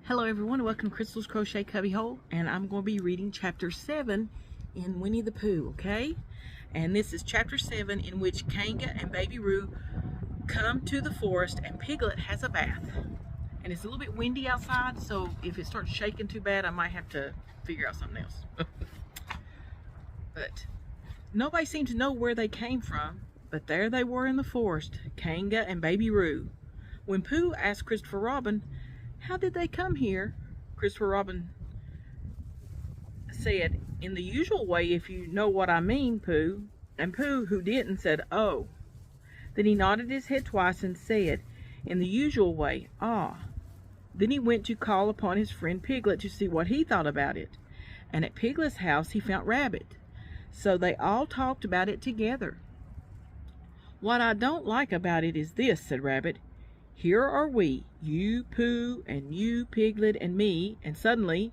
Hello everyone, welcome to Crystal's Crochet Cubbyhole, and I'm going to be reading chapter 7 in Winnie-the-Pooh, okay? And this is chapter 7 in which Kanga and Baby Roo come to the forest and Piglet has a bath. And it's a little bit windy outside, so if it starts shaking too bad, I might have to figure out something else. But nobody seemed to know where they came from, but there they were in the forest, Kanga and Baby Roo. When Pooh asked Christopher Robin, "How did they come here?" Christopher Robin said, "In the usual way, if you know what I mean, Pooh." And Pooh, who didn't, said, "Oh." Then he nodded his head twice and said, "In the usual way, ah." Then he went to call upon his friend Piglet to see what he thought about it. And at Piglet's house he found Rabbit. So they all talked about it together. "What I don't like about it is this," said Rabbit. "Here are we, you, Pooh, and you, Piglet, and me, and suddenly—"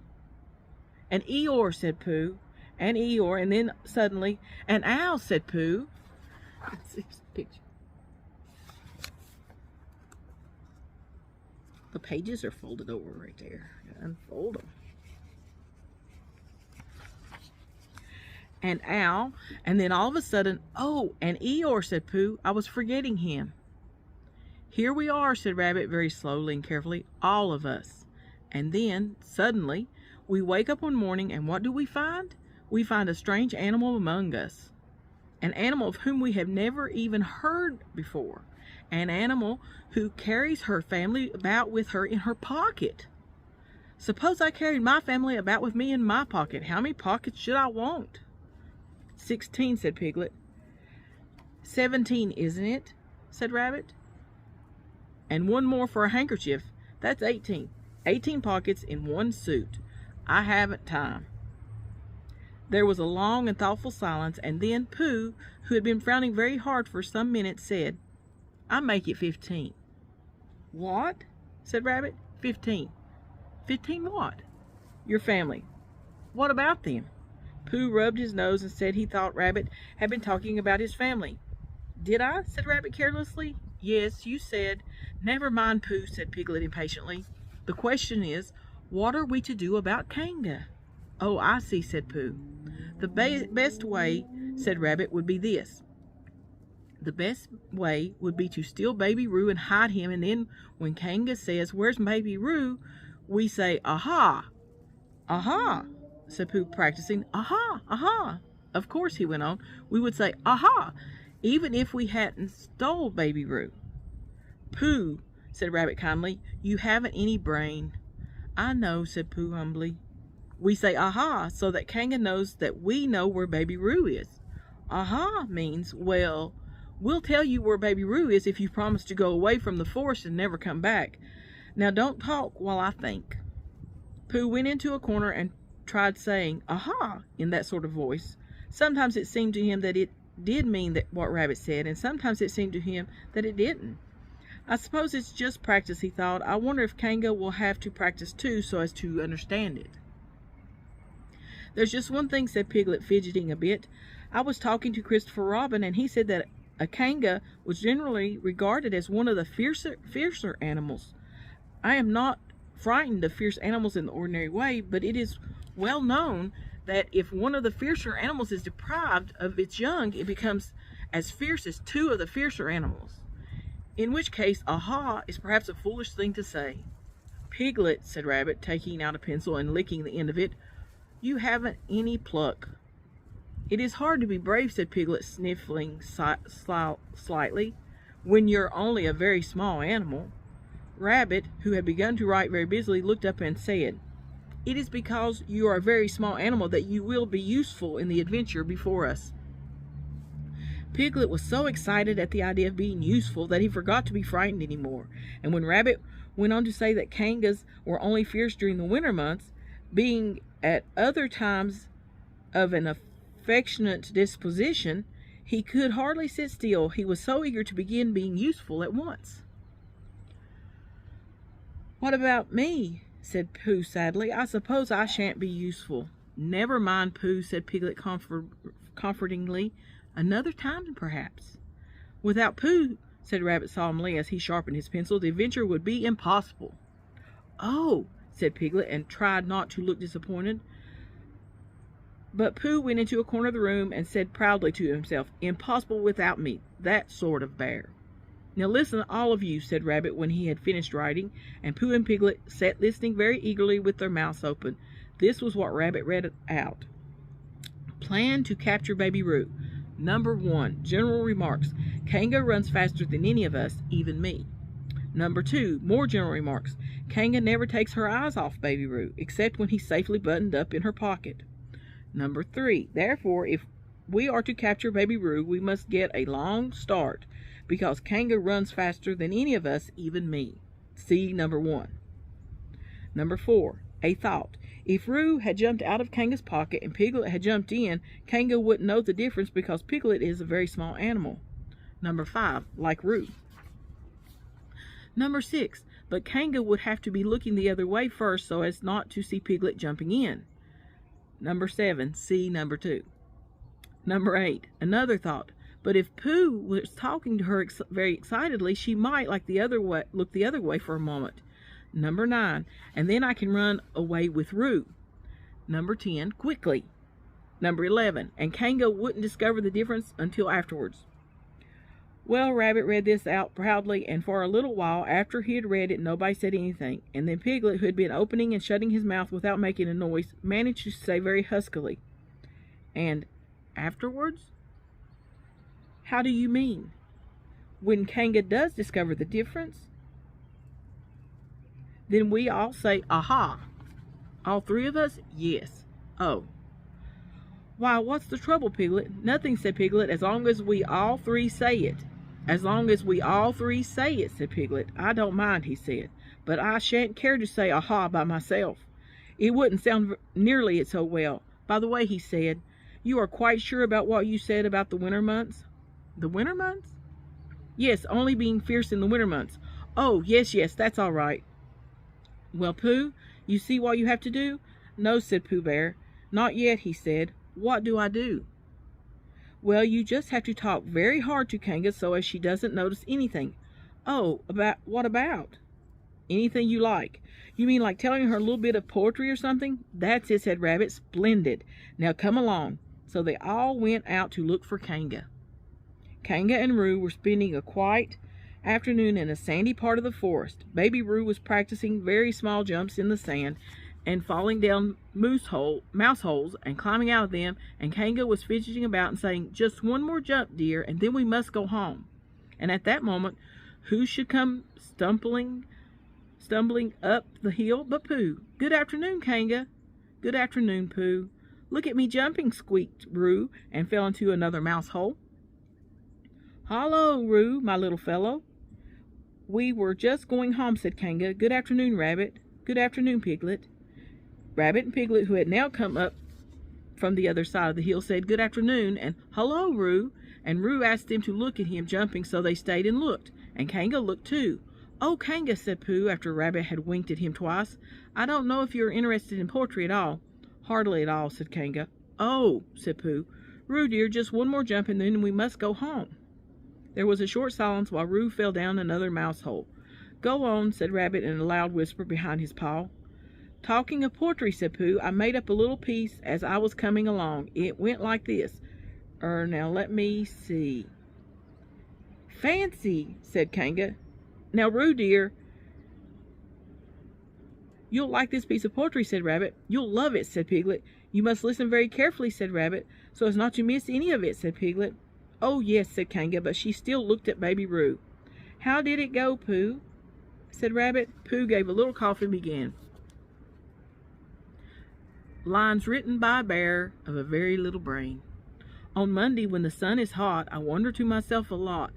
"And Eeyore," said Pooh, "and Eeyore, and then suddenly—" "And Owl," said Pooh. Let's see the picture. The pages are folded over right there. Unfold them. "And Owl, and then all of a sudden—" "Oh, and Eeyore," said Pooh. "I was forgetting him." "Here we are," said Rabbit very slowly and carefully, "all of us. And then, suddenly, we wake up one morning, and what do we find? We find a strange animal among us. An animal of whom we have never even heard before. An animal who carries her family about with her in her pocket. Suppose I carried my family about with me in my pocket. How many pockets should I want?" 16, said Piglet. 17, isn't it?" said Rabbit. "And one more for a handkerchief. That's 18. 18 pockets in one suit. I haven't time." There was a long and thoughtful silence, and then Pooh, who had been frowning very hard for some minutes, said, "I make it 15. "What?" said Rabbit. 15. 15 what?" "Your family." "What about them?" Pooh rubbed his nose and said he thought Rabbit had been talking about his family. "Did I?" said Rabbit carelessly. "Yes, you said—" "Never mind, Pooh," said Piglet impatiently. "The question is, what are we to do about Kanga?" "Oh, I see," said Pooh. "The best way," said Rabbit, "would be this. The best way would be to steal Baby Roo and hide him, and then when Kanga says, 'Where's Baby Roo?' we say, 'Aha!'" "Aha!" said Pooh, practicing. "Aha! Aha!" "Of course," he went on, "we would say, 'Aha!' even if we hadn't stole Baby Roo." "Pooh," said Rabbit kindly, "you haven't any brain." "I know," said Pooh humbly. "We say 'Aha!' so that Kanga knows that we know where Baby Roo is. 'Aha!' means, well, we'll tell you where Baby Roo is if you promise to go away from the forest and never come back. Now don't talk while I think." Pooh went into a corner and tried saying "Aha!" in that sort of voice. Sometimes it seemed to him that it did mean what Rabbit said, and sometimes it seemed to him that it didn't. "I suppose it's just practice," he thought. "I wonder if Kanga will have to practice too so as to understand it." "There's just one thing," said Piglet, fidgeting a bit. "I was talking to Christopher Robin, and he said that a Kanga was generally regarded as one of the fiercer animals. I am not frightened of fierce animals in the ordinary way, but it is well known that if one of the fiercer animals is deprived of its young, it becomes as fierce as two of the fiercer animals. In which case, 'Aha!' is perhaps a foolish thing to say." "Piglet," said Rabbit, taking out a pencil and licking the end of it, "you haven't any pluck." "It is hard to be brave," said Piglet, sniffling slightly, "when you're only a very small animal." Rabbit, who had begun to write very busily, looked up and said, "It is because you are a very small animal that you will be useful in the adventure before us." Piglet was so excited at the idea of being useful that he forgot to be frightened any more, and when Rabbit went on to say that Kangas were only fierce during the winter months, being at other times of an affectionate disposition, he could hardly sit still, he was so eager to begin being useful at once. "What about me?" said Pooh sadly. "I suppose I shan't be useful." "Never mind, Pooh," said Piglet comfortingly. "Another time, perhaps." "Without Pooh," said Rabbit solemnly as he sharpened his pencil, "the adventure would be impossible." "Oh," said Piglet, and tried not to look disappointed. But Pooh went into a corner of the room and said proudly to himself, "Impossible without me, that sort of bear." "Now listen, all of you," said Rabbit when he had finished writing, and Pooh and Piglet sat listening very eagerly with their mouths open. This was what Rabbit read out. Plan to capture Baby Roo. Number 1, general remarks. Kanga runs faster than any of us, even me. Number 2, more general remarks. Kanga never takes her eyes off Baby Roo, except when he's safely buttoned up in her pocket. Number 3, therefore, if we are to capture Baby Roo, we must get a long start, because Kanga runs faster than any of us, even me. See number 1. Number 4, a thought. If Roo had jumped out of Kanga's pocket and Piglet had jumped in, Kanga wouldn't know the difference because Piglet is a very small animal. Number 5, like Roo. Number 6, but Kanga would have to be looking the other way first so as not to see Piglet jumping in. Number 7, see number 2. Number 8, another thought. But if Pooh was talking to her very excitedly, she might look the other way for a moment. Number 9, and then I can run away with Roo. Number 10, quickly. Number 11, and Kanga wouldn't discover the difference until afterwards. Well, Rabbit read this out proudly, and for a little while after he had read it, nobody said anything. And then Piglet, who had been opening and shutting his mouth without making a noise, managed to say very huskily, "And afterwards? How do you mean? When Kanga does discover the difference?" Then we all say, "Aha!" All 3 of us? Yes. Oh. "Why, what's the trouble, Piglet?" "Nothing," said Piglet, "as long as we all 3 say it." "As long as we all 3 say it," said Piglet. "I don't mind," he said, "but I shan't care to say aha by myself. It wouldn't sound nearly so well. By the way," he said, "you are quite sure about what you said about the winter months?" "The winter months?" "Yes, only being fierce in the winter months." "Oh, yes, that's all right." "Well, Pooh, you see what you have to do?" "No," said Pooh Bear. "Not yet," he said. "What do I do?" "Well, you just have to talk very hard to Kanga so as she doesn't notice anything." "Oh, what about?" "Anything you like." "You mean like telling her a little bit of poetry or something?" "That's it," said Rabbit. "Splendid. Now come along." So they all went out to look for Kanga. Kanga and Roo were spending a quiet afternoon in a sandy part of the forest. Baby Roo was practicing very small jumps in the sand and falling down mouse holes and climbing out of them, and Kanga was fidgeting about and saying, "Just one more jump, dear, and then we must go home." And at that moment, who should come stumbling up the hill but Pooh. "Good afternoon, Kanga." "Good afternoon, Pooh." "Look at me jumping," squeaked Roo, and fell into another mouse hole. "Hallo, Roo, my little fellow." "We were just going home," said Kanga. "Good afternoon, Rabbit." "Good afternoon, Piglet." Rabbit and Piglet, who had now come up from the other side of the hill, said good afternoon and "Hello, Roo," and Roo asked them to look at him jumping, so they stayed and looked, and Kanga looked too. "Oh, Kanga," said Pooh, after Rabbit had winked at him twice, "I don't know if you are interested in poetry at all." "Hardly at all," said Kanga. "Oh," said Pooh. "Roo, dear, just one more jump and then we must go home." There was a short silence while Roo fell down another mouse hole. "Go on," said Rabbit in a loud whisper behind his paw. "Talking of poetry," said Pooh, "I made up a little piece as I was coming along. It went like this. Now let me see." "Fancy," said Kanga. "Now, Roo, dear, you'll like this piece of poetry," said Rabbit. "You'll love it," said Piglet. "You must listen very carefully," said Rabbit, "so as not to miss any of it," said Piglet. "Oh, yes," said Kanga, but she still looked at Baby Roo. "How did it go, Pooh?" said Rabbit. Pooh gave a little cough and began. Lines written by a bear of a very little brain. On Monday, when the sun is hot, I wonder to myself a lot.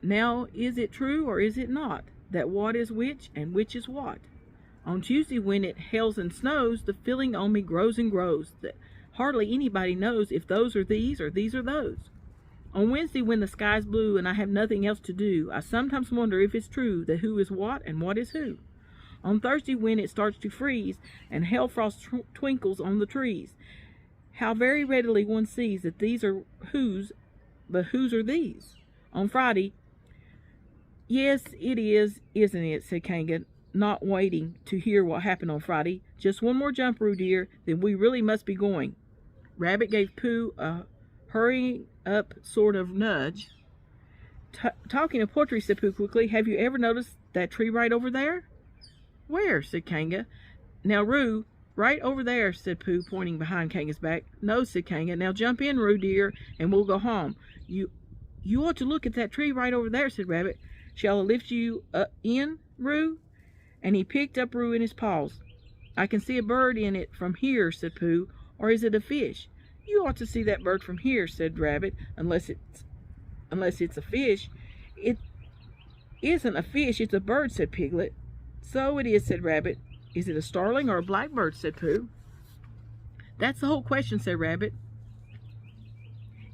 Now, is it true or is it not, that what is which and which is what? On Tuesday, when it hails and snows, the feeling on me grows and grows, that hardly anybody knows if those are these or these are those. On Wednesday, when the sky's blue and I have nothing else to do, I sometimes wonder if it's true that who is what and what is who. On Thursday, when it starts to freeze and hail frost twinkles on the trees, how very readily one sees that these are whose, but whose are these? On Friday, "Yes, it is, isn't it?" said Kanga. not waiting to hear what happened on Friday. Just one more jump, Roo dear, then we really must be going. Rabbit gave Pooh a hurrying up sort of nudge. Talking of poetry, said Pooh quickly, have you ever noticed that tree right over there? Where? Said Kanga. Now, Roo, right over there, said Pooh, pointing behind Kanga's back. No, said Kanga. Now jump in, Roo dear, and we'll go home. You ought to look at that tree right over there, said Rabbit. Shall I lift you in, Roo? And he picked up Roo in his paws. I can see a bird in it from here, said Pooh. Or is it a fish? You ought to see that bird from here, said Rabbit, unless it's a fish. It isn't a fish, it's a bird, said Piglet. So it is, said Rabbit. Is it a starling or a blackbird, said Pooh. That's the whole question, said Rabbit.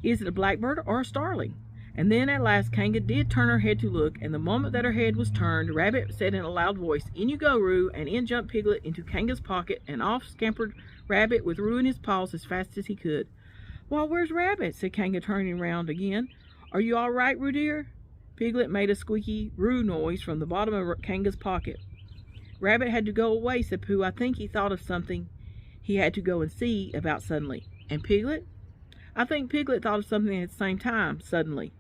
Is it a blackbird or a starling? And then at last Kanga did turn her head to look, and the moment that her head was turned, Rabbit said in a loud voice, in you go, Roo, and in jumped Piglet into Kanga's pocket, and off scampered Rabbit with Roo in his paws as fast as he could. Well, where's Rabbit? Said Kanga, turning round again. Are you all right, Roo dear? Piglet made a squeaky Roo noise from the bottom of Kanga's pocket. Rabbit had to go away, said Pooh. I think he thought of something he had to go and see about suddenly. And Piglet? I think Piglet thought of something at the same time, suddenly.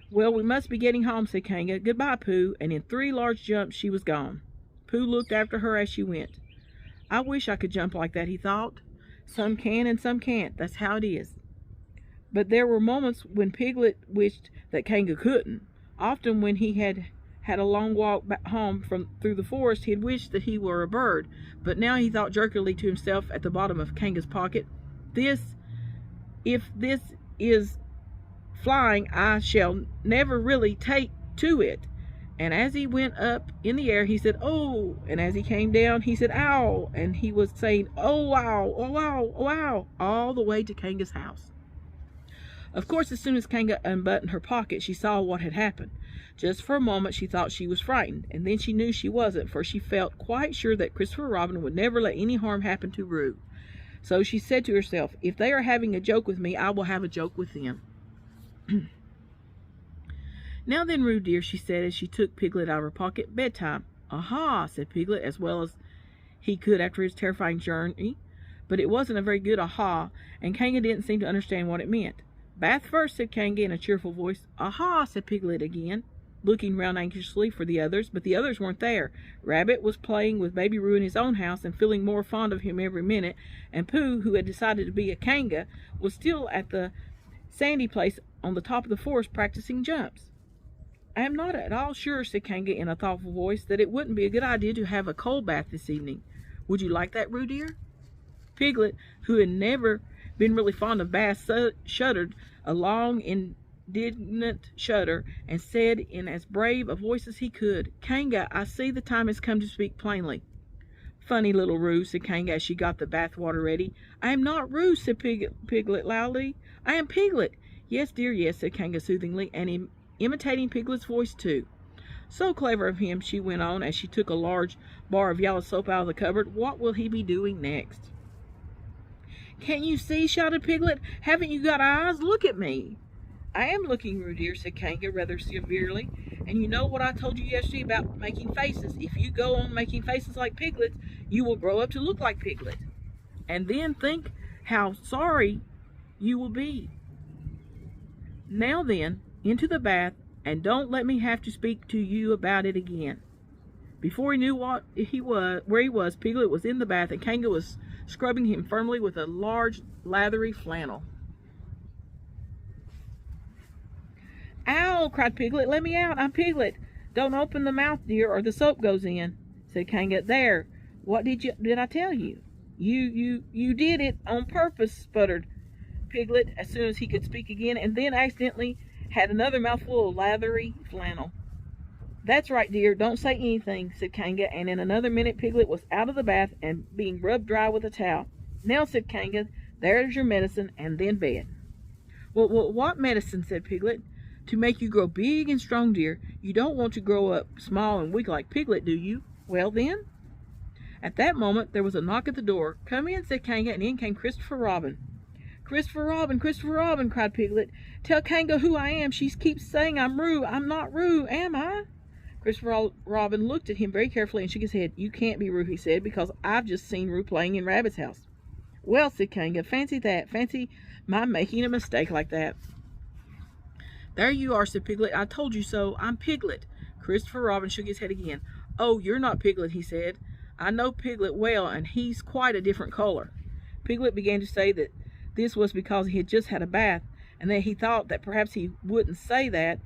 Well, we must be getting home, said Kanga. Goodbye, Pooh, and in 3 large jumps she was gone. Pooh looked after her as she went. I wish I could jump like that, he thought. Some can and some can't. That's how it is. But there were moments when Piglet wished that Kanga couldn't. Often when he had a long walk back home through the forest, he had wished that he were a bird. But now he thought jerkily to himself at the bottom of Kanga's pocket, if this is flying, I shall never really take to it. And as he went up in the air, he said, oh, and as he came down, he said, ow, and he was saying, oh, wow, oh, wow, oh, wow, all the way to Kanga's house. Of course, as soon as Kanga unbuttoned her pocket, she saw what had happened. Just for a moment, she thought she was frightened, and then she knew she wasn't, for she felt quite sure that Christopher Robin would never let any harm happen to Roo. So she said to herself, if they are having a joke with me, I will have a joke with them. Now then, Roo dear, she said as she took Piglet out of her pocket, bedtime. Aha, said Piglet, as well as he could after his terrifying journey. But it wasn't a very good aha, and Kanga didn't seem to understand what it meant. Bath first, said Kanga in a cheerful voice. Aha, said Piglet again, looking round anxiously for the others, but the others weren't there. Rabbit was playing with Baby Roo in his own house and feeling more fond of him every minute, and Pooh, who had decided to be a Kanga, was still at the sandy place on the top of the forest practicing jumps. I am not at all sure, said Kanga in a thoughtful voice, that it wouldn't be a good idea to have a cold bath this evening. Would you like that, Roo dear? Piglet, who had never been really fond of baths, shuddered a long, indignant shudder, and said in as brave a voice as he could, Kanga, I see the time has come to speak plainly. Funny little Roo, said Kanga as she got the bath water ready. I am not Roo, said Piglet loudly. I am Piglet. Yes, dear, yes, said Kanga soothingly, and imitating Piglet's voice too. So clever of him, she went on as she took a large bar of yellow soap out of the cupboard. What will he be doing next? Can't you see? Shouted Piglet. Haven't you got eyes? Look at me. I am looking, Roo dear, said Kanga rather severely. And you know what I told you yesterday about making faces. If you go on making faces like Piglet, you will grow up to look like Piglet. And then think how sorry you will be. Now then, into the bath, and don't let me have to speak to you about it again. Before he knew where he was, Piglet was in the bath, and Kanga was scrubbing him firmly with a large, lathery flannel. Ow, cried Piglet. Let me out. I'm Piglet. Don't open the mouth, dear, or the soap goes in, said Kanga. There. What did I tell you? You did it on purpose, sputtered Piglet as soon as he could speak again, and then accidentally had another mouthful of lathery flannel. That's right, dear. Don't say anything, said Kanga, and in another minute Piglet was out of the bath and being rubbed dry with a towel. Now, said Kanga, there's your medicine, and then bed. Well, what medicine, said Piglet. To make you grow big and strong, dear. You don't want to grow up small and weak like Piglet, do you? Well, then. At that moment, there was a knock at the door. Come in, said Kanga, and in came Christopher Robin. Christopher Robin, Christopher Robin, cried Piglet. Tell Kanga who I am. She keeps saying I'm Roo. I'm not Roo, am I? Christopher Robin looked at him very carefully and shook his head. "You can't be Roo," he said, "because I've just seen Roo playing in Rabbit's house." "Well," said Kanga, "fancy that. Fancy my making a mistake like that." "There you are," said Piglet. "I told you so. I'm Piglet." Christopher Robin shook his head again. "Oh, you're not Piglet," he said. "I know Piglet well, and he's quite a different color." Piglet began to say that this was because he had just had a bath, and that he thought that perhaps he wouldn't say that,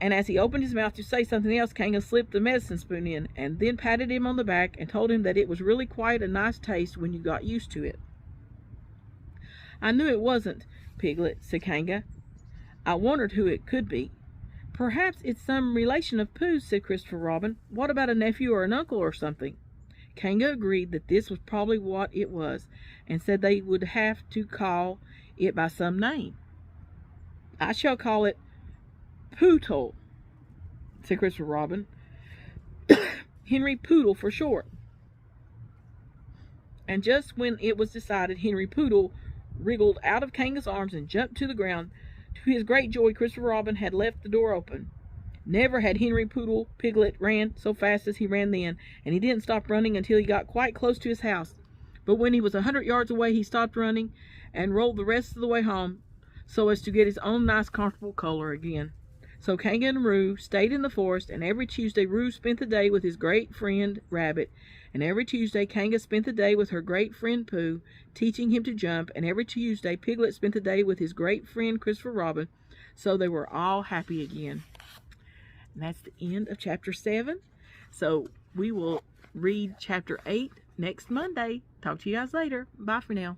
and as he opened his mouth to say something else, Kanga slipped the medicine spoon in, and then patted him on the back and told him that it was really quite a nice taste when you got used to it. "I knew it wasn't Piglet," said Kanga. "I wondered who it could be." "Perhaps it's some relation of Pooh's," said Christopher Robin. "What about a nephew or an uncle or something?" Kanga agreed that this was probably what it was, and said they would have to call it by some name. "I shall call it Pootle," said Christopher Robin. "Henry Poodle for short." And just when it was decided, Henry Poodle wriggled out of Kanga's arms and jumped to the ground. To his great joy, Christopher Robin had left the door open. Never had Henry Poodle Piglet ran so fast as he ran then, and he didn't stop running until he got quite close to his house. But when he was 100 yards away, he stopped running and rolled the rest of the way home, so as to get his own nice comfortable color again. So Kanga and Roo stayed in the forest, and every Tuesday Roo spent the day with his great friend Rabbit, and every Tuesday Kanga spent the day with her great friend Pooh, teaching him to jump, and every Tuesday Piglet spent the day with his great friend Christopher Robin, so they were all happy again. And that's the end of chapter 7. So we will read chapter 8 next Monday. Talk to you guys later. Bye for now.